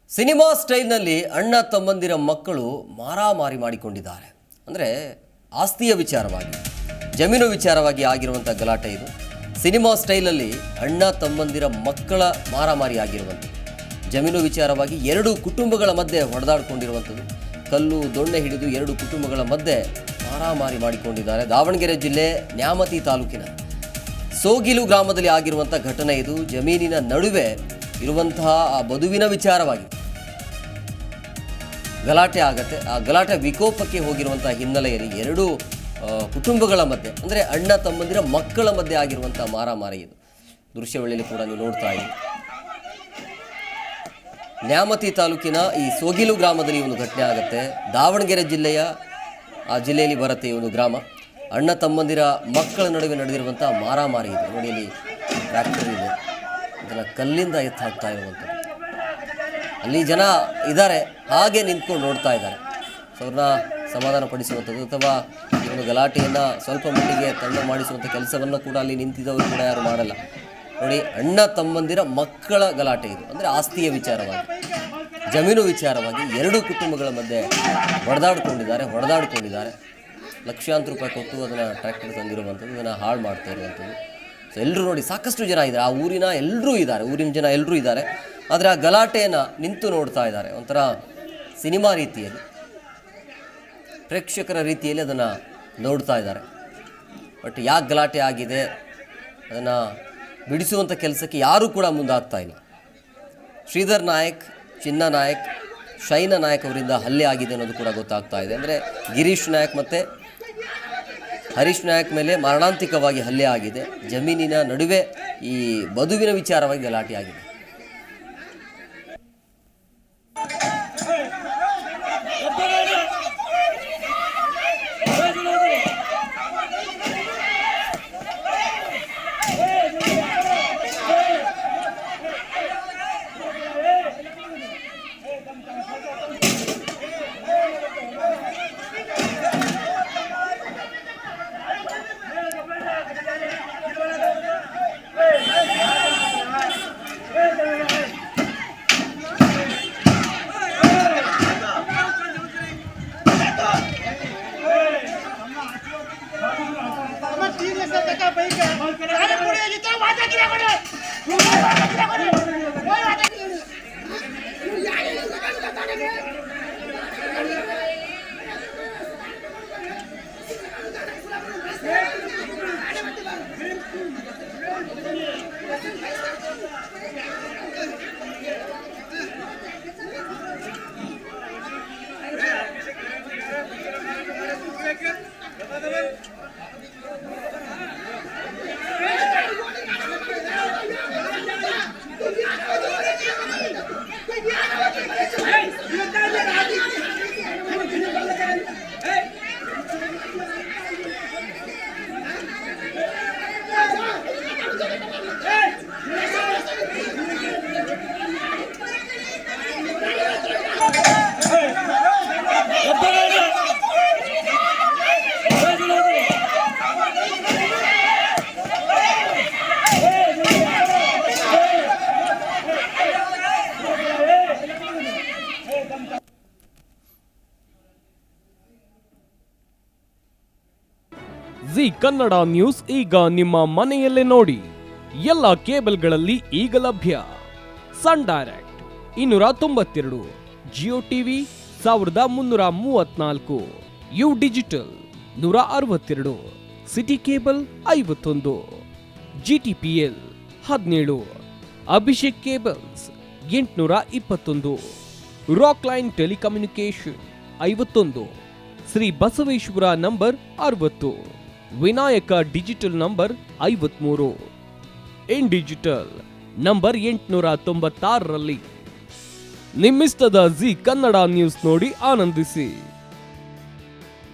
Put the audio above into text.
Cinema ಸ್ಟೈಲ್ನಲ್ಲಿ ಅಣ್ಣ ತಮ್ಮಂದಿರ ಮಕ್ಕಳು ಮಾರಾಮಾರಿ ಮಾಡಿಕೊಂಡಿದ್ದಾರೆ. ಅಂದರೆ ಆಸ್ತಿಯ ವಿಚಾರವಾಗಿ, ಜಮೀನು ವಿಚಾರವಾಗಿ ಆಗಿರುವಂಥ ಗಲಾಟೆ ಇದು. ಸಿನಿಮಾ ಸ್ಟೈಲಲ್ಲಿ ಅಣ್ಣ ತಮ್ಮಂದಿರ ಮಕ್ಕಳ ಮಾರಾಮಾರಿ ಆಗಿರುವಂಥದ್ದು, ಜಮೀನು ವಿಚಾರವಾಗಿ ಎರಡು ಕುಟುಂಬಗಳ ಮಧ್ಯೆ ಹೊಡೆದಾಡಿಕೊಂಡಿರುವಂಥದ್ದು, ಕಲ್ಲು ದೊಣ್ಣೆ ಹಿಡಿದು ಎರಡು ಕುಟುಂಬಗಳ ಮಧ್ಯೆ ಮಾರಾಮಾರಿ ಮಾಡಿಕೊಂಡಿದ್ದಾರೆ. ದಾವಣಗೆರೆ ಜಿಲ್ಲೆ ನ್ಯಾಮತಿ ತಾಲೂಕಿನ ಸೋಗಿಲು ಗ್ರಾಮದಲ್ಲಿ ಆಗಿರುವಂಥ ಘಟನೆ ಇದು. ಜಮೀನಿನ ನಡುವೆ ಇರುವಂತಹ ಆ ಬದುವಿನ ವಿಚಾರವಾಗಿ ಗಲಾಟೆ ಆಗತ್ತೆ. ಆ ಗಲಾಟೆ ವಿಕೋಪಕ್ಕೆ ಹೋಗಿರುವಂತಹ ಹಿನ್ನೆಲೆಯಲ್ಲಿ ಎರಡು ಕುಟುಂಬಗಳ ಮಧ್ಯೆ, ಅಂದರೆ ಅಣ್ಣ ತಮ್ಮಂದಿರ ಮಕ್ಕಳ ಮಧ್ಯೆ ಆಗಿರುವಂಥ ಮಾರಾಮಾರಿ ಇದು. ದೃಶ್ಯಾವಳಿಯಲ್ಲಿ ಕೂಡ ನೀವು ನೋಡ್ತಾ ಇದ್ದೀವಿ. ನ್ಯಾಮತಿ ತಾಲೂಕಿನ ಈ ಸೋಗಿಲು ಗ್ರಾಮದಲ್ಲಿ ಒಂದು ಘಟನೆ ಆಗುತ್ತೆ. ದಾವಣಗೆರೆ ಜಿಲ್ಲೆಯಲ್ಲಿ ಬರುತ್ತೆ ಈ ಒಂದು ಗ್ರಾಮ. ಅಣ್ಣ ತಮ್ಮಂದಿರ ಮಕ್ಕಳ ನಡುವೆ ನಡೆದಿರುವಂಥ ಮಾರಾಮಾರಿ ಇದೆ. ನೋಡಿ, ಇಲ್ಲಿ ಟ್ರ್ಯಾಕ್ಟರ್ ಇದೆ, ಅದನ್ನು ಕಲ್ಲಿಂದ ಎತ್ತು ಹಾಕ್ತಾ ಇರುವಂಥದ್ದು. ಅಲ್ಲಿ ಜನ ಇದ್ದಾರೆ, ಹಾಗೆ ನಿಂತ್ಕೊಂಡು ನೋಡ್ತಾ ಇದ್ದಾರೆ. ಸೊ ಅವ್ರನ್ನ ಸಮಾಧಾನ ಪಡಿಸುವಂಥದ್ದು ಅಥವಾ ಈ ಒಂದು ಗಲಾಟೆಯನ್ನು ಸ್ವಲ್ಪ ಮಟ್ಟಿಗೆ ತಣ್ಣ ಮಾಡಿಸುವಂಥ ಕೆಲಸವನ್ನು ಕೂಡ ಅಲ್ಲಿ ನಿಂತಿದ್ದವರು ಕೂಡ ಯಾರು ಮಾಡಲ್ಲ. ನೋಡಿ, ಅಣ್ಣ ತಮ್ಮಂದಿರ ಮಕ್ಕಳ ಗಲಾಟೆ ಇದು. ಅಂದರೆ ಆಸ್ತಿಯ ವಿಚಾರವಾಗಿ, ಜಮೀನು ವಿಚಾರವಾಗಿ ಎರಡು ಕುಟುಂಬಗಳ ಮಧ್ಯೆ ಹೊಡೆದಾಡ್ಕೊಂಡಿದ್ದಾರೆ. ಲಕ್ಷಾಂತರ ರೂಪಾಯಿ ಕೊಟ್ಟು ಅದನ್ನು ಟ್ರ್ಯಾಕ್ಟರ್ ತಂದಿರುವಂಥದ್ದು, ಇದನ್ನು ಹಾಳು ಮಾಡ್ತಾ ಇರುವಂಥದ್ದು. ಸೊ ಎಲ್ಲರೂ ನೋಡಿ, ಸಾಕಷ್ಟು ಜನ ಇದ್ದಾರೆ, ಆ ಊರಿನ ಜನ ಎಲ್ಲರೂ ಇದ್ದಾರೆ. ಆದರೆ ಆ ಗಲಾಟೆಯನ್ನು ನಿಂತು ನೋಡ್ತಾ ಇದ್ದಾರೆ. ಒಂಥರ ಸಿನಿಮಾ ರೀತಿಯಲ್ಲಿ, ಪ್ರೇಕ್ಷಕರ ರೀತಿಯಲ್ಲಿ ಅದನ್ನು ನೋಡ್ತಾ ಇದ್ದಾರೆ. ಬಟ್ ಯಾಕೆ ಗಲಾಟೆ ಆಗಿದೆ ಅದನ್ನು ಬಿಡಿಸುವಂಥ ಕೆಲಸಕ್ಕೆ ಯಾರೂ ಕೂಡ ಮುಂದಾಗ್ತಾ ಇಲ್ಲ. ಶ್ರೀಧರ್ ನಾಯಕ್, ಚಿನ್ನ ನಾಯಕ್, ಶೈನ ನಾಯಕ್ ಅವರಿಂದ ಹಲ್ಲೆ ಆಗಿದೆ ಅನ್ನೋದು ಕೂಡ ಗೊತ್ತಾಗ್ತಾ ಇದೆ. ಅಂದರೆ ಗಿರೀಶ್ ನಾಯಕ್ ಮತ್ತು ಹರೀಶ್ ನಾಯಕ್ ಮೇಲೆ ಮರಣಾಂತಿಕವಾಗಿ ಹಲ್ಲೆ ಆಗಿದೆ. ಜಮೀನಿನ ನಡುವೆ ಈ ಬದುವಿನ ವಿಚಾರವಾಗಿ ಗಲಾಟೆ ಆಗಿದೆ. ಜಿ ಕನ್ನಡ ನ್ಯೂಸ್ ಈಗ ನಿಮ್ಮ ಮನೆಯಲ್ಲೇ ನೋಡಿ. ಎಲ್ಲ ಕೇಬಲ್ಗಳಲ್ಲಿ ಈಗ ಲಭ್ಯ. Sun Direct 292, Jio TV 1334, U digital 162, city cable 51, GTPL 17, Abhishek cables 821, Rockline telecommunication 51, Shri Basaveshwara number 60, Vinayaka digital number 53, in digital number 896ರಲ್ಲಿ. ನಿಮ್ಮಿಸ್ತದ ಜಿ ಕನ್ನಡ ನ್ಯೂಸ್ ನೋಡಿ ಆನಂದಿಸಿ.